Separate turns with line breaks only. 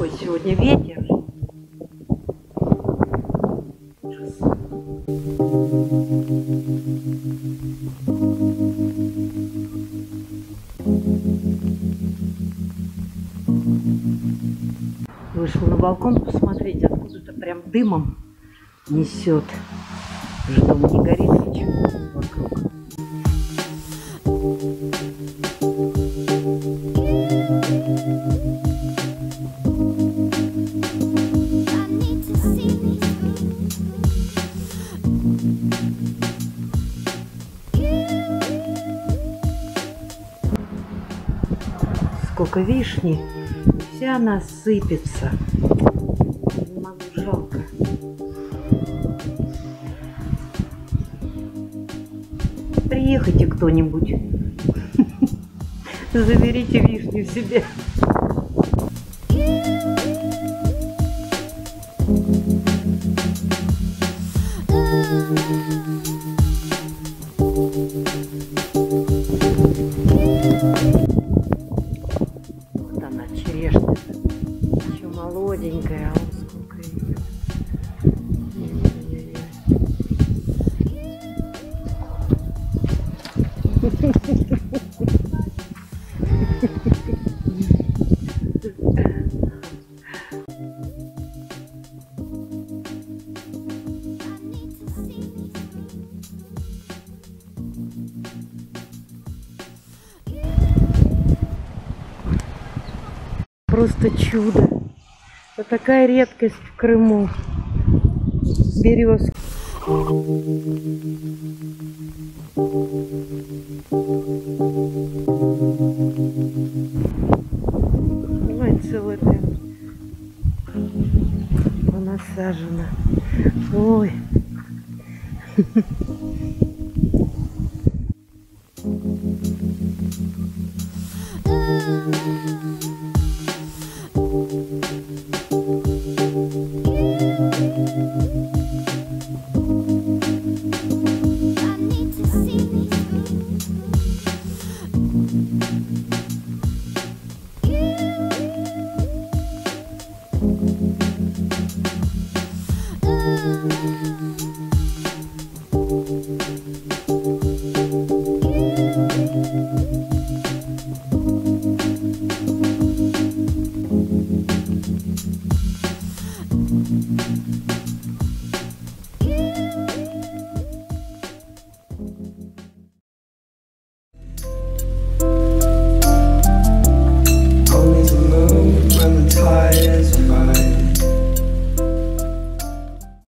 какой сегодня ветер. Ужас. Вышел на балкон посмотреть, откуда-то прям дымом несет. Ждем, не горит ничего вокруг. Сколько вишни, вся она сыпется. Не могу, жалко. Приехайте кто-нибудь, заберите вишню себе. Вот она, черешня, еще молоденькая, а вот сколько ее. Просто чудо. Это такая редкость в Крыму. Березки. Ой, целая прям понасажена. Ой.